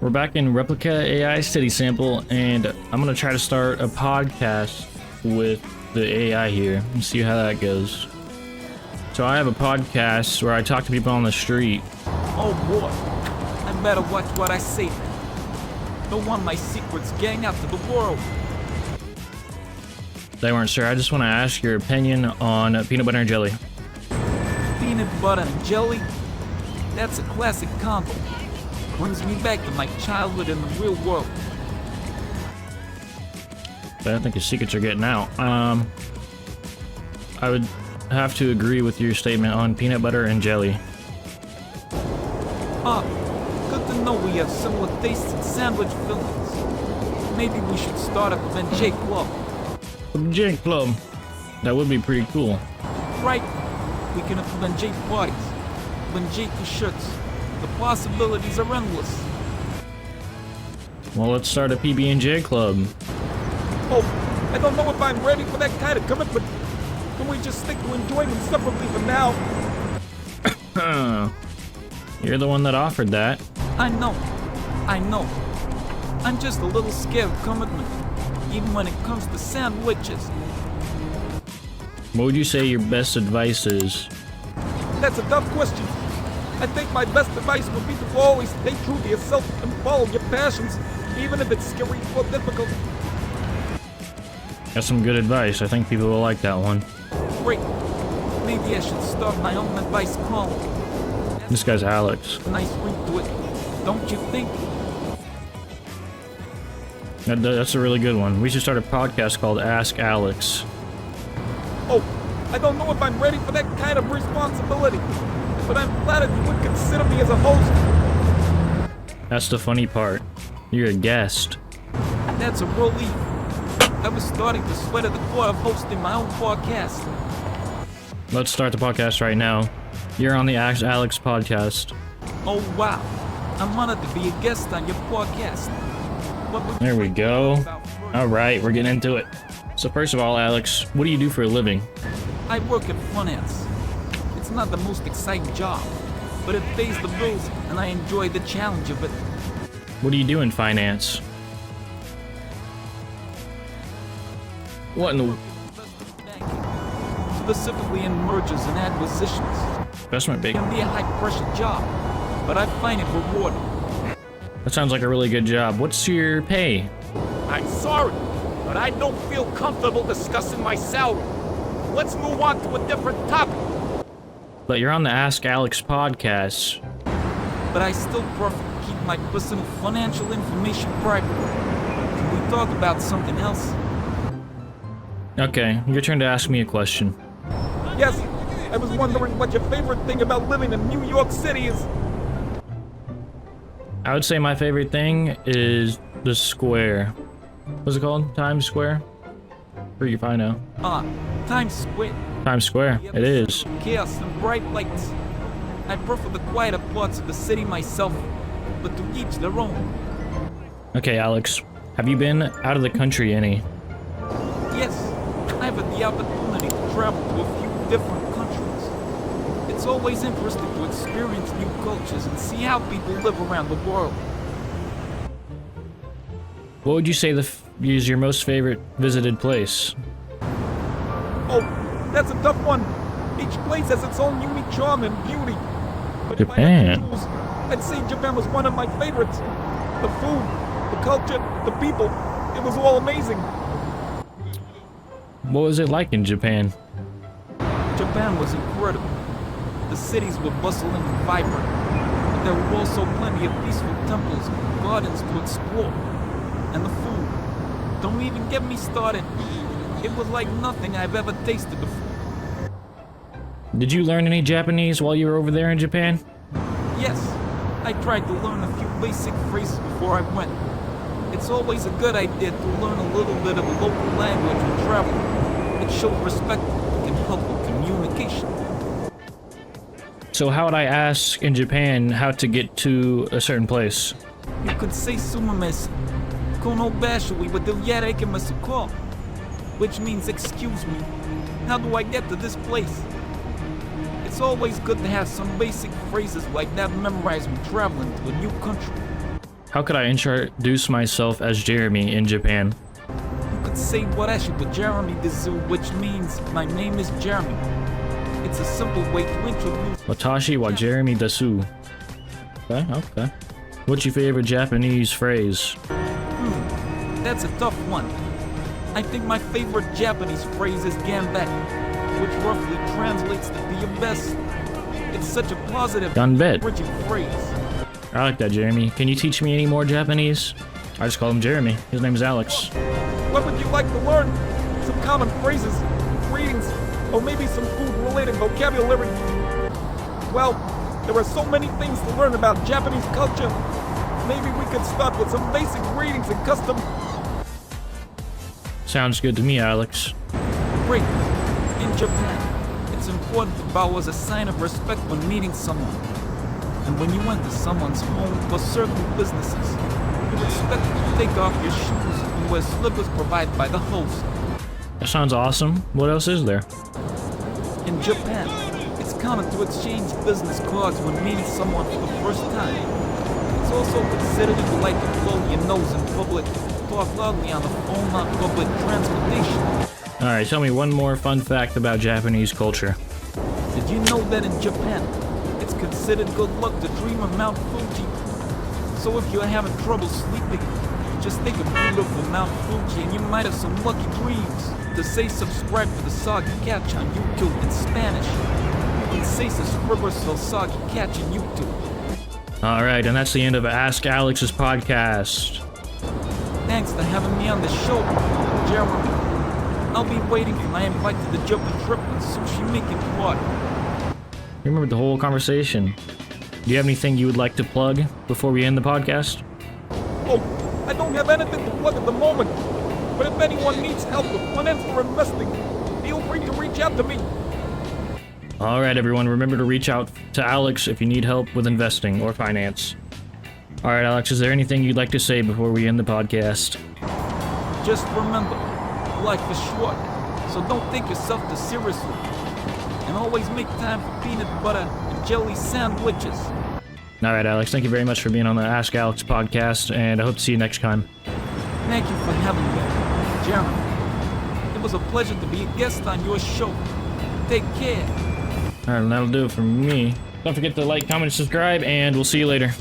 We're back in Replica AI City Sample, and I'm gonna try to start a podcast with the AI here and see how that goes. So I have a podcast where I talk to people on the street. Oh boy, I better watch what I say. Don't want my secrets getting out to the world. They weren't sure. I just want to ask your opinion on peanut butter and jelly. Peanut butter and jelly? That's a classic combo. Brings me back to my childhood in the real world. But I think your secrets are getting out. I would have to agree with your statement on peanut butter and jelly. Good to know we have similar tastes in sandwich fillings. Maybe we should start a Benjay Club. A Benjay Club? That would be pretty cool. Right? We can have Benjay parties, Benjay t-shirts. The possibilities are endless. Well, let's start a PB&J club. Oh, I don't know if I'm ready for that kind of commitment. Can we just stick to enjoyment separately for now? You're the one that offered that. I know. I'm just a little scared of commitment, even when it comes to sandwiches. What would you say your best advice is? That's a tough question. I think my best advice would be to always stay true to yourself and follow your passions, even if it's scary or difficult. That's some good advice. I think people will like that one. Great. Maybe I should start my own advice column. This guy's Alex. Nice ring to it, don't you think? That's a really good one. We should start a podcast called Ask Alex. Oh, I don't know if I'm ready for that kind of responsibility. But I'm flattered you would consider me as a host. That's the funny part. You're a guest. That's a relief. I was starting to sweat at the thought of hosting my own podcast. Let's start the podcast right now. You're on the Ask Alex podcast. Oh wow, I'm honored to be a guest on your podcast. There we go. Alright, we're getting into it. So first of all, Alex, what do you do for a living? I work in finance. It's not the most exciting job, but it pays the bills and I enjoy the challenge of it. What do you do in finance? What in the... Specifically in mergers and acquisitions. Investment It banking. can be a high-pressure job, but I find it rewarding. That sounds like a really good job. What's your pay? I'm sorry, but I don't feel comfortable discussing my salary. Let's move on to a different topic. But you're on the Ask Alex podcast. But I still prefer to keep my personal financial information private. Can we talk about something else? Okay, your turn to ask me a question. Yes, I was wondering what your favorite thing about living in New York City is. I would say my favorite thing is the square. What's it called? Times Square? Where you find out? Times Square. Times Square. It is. Chaos and bright lights. I prefer the quieter parts of the city myself, but to each their own. Okay, Alex. Have you been out of the country any? Yes, I've had the opportunity to travel to a few different countries. It's always interesting to experience new cultures and see how people live around the world. What would you say is your most favorite visited place? Oh, that's a tough one. Each place has its own unique charm and beauty. But if I had to choose, I'd say Japan was one of my favorites. The food, the culture, the people, it was all amazing. What was it like in Japan? Japan was incredible. The cities were bustling and vibrant, but there were also plenty of peaceful temples and gardens to explore. And the food, don't even get me started. It was like nothing I've ever tasted before. Did you learn any Japanese while you were over there in Japan? Yes, I tried to learn a few basic phrases before I went. It's always a good idea to learn a little bit of a local language when traveling. It shows respect and can help with communication. So how would I ask in Japan how to get to a certain place? You could say sumamesi, kono bashui wa dilyare masuko, which means excuse me, how do I get to this place? It's always good to have some basic phrases like that memorized when traveling to a new country. How could I introduce myself as Jeremy in Japan? You could say watashi wa Jeremy desu, which means my name is Jeremy. It's a simple way to introduce. Watashi wa Jeremy desu. Okay, okay. What's your favorite Japanese phrase? That's a tough one. I think my favorite Japanese phrase is ganbet, which roughly translates to be your best. It's such a positive, Ganbet. bridging phrase. I like that, Jeremy. Can you teach me any more Japanese? I just call him Jeremy. His name's Alex. What would you like to learn? Some common phrases, greetings, or maybe some food-related vocabulary? Well, there are so many things to learn about Japanese culture. Maybe we could start with some basic greetings and custom. Sounds good to me, Alex. Great. In Japan, it's important to bow as a sign of respect when meeting someone. And when you enter someone's home or certain businesses, you're expected to take off your shoes and wear slippers provided by the host. That sounds awesome. What else is there? In Japan, it's common to exchange business cards when meeting someone for the first time. It's also considered impolite to blow your nose in public, talk loudly on the phone on public transportation. Alright, tell me one more fun fact about Japanese culture. Did you know that in Japan, it's considered good luck to dream of Mount Fuji? So if you're having trouble sleeping, just think of beautiful Mount Fuji and you might have some lucky dreams. To say subscribe to the Soggy Catch on YouTube in Spanish. You can say subscribers to Soggy Catch on YouTube. Alright, and that's the end of Ask Alex's podcast. Thanks for having me on the show, Jeremy. I'll be waiting for my invite to the Japan trip and sushi making party. You remembered the whole conversation. Do you have anything you would like to plug before we end the podcast? Oh, I don't have anything to plug at the moment. But if anyone needs help with finance or investing, feel free to reach out to me. Alright, everyone, remember to reach out to Alex if you need help with investing or finance. Alright, Alex, is there anything you'd like to say before we end the podcast? Just remember, life is short, so don't take yourself too seriously. And always make time for peanut butter and jelly sandwiches. Alright, Alex, thank you very much for being on the Ask Alex podcast, and I hope to see you next time. Thank you for having me, Jeremy. It was a pleasure to be a guest on your show. Take care. Alright, that'll do it for me. Don't forget to like, comment, subscribe, and we'll see you later.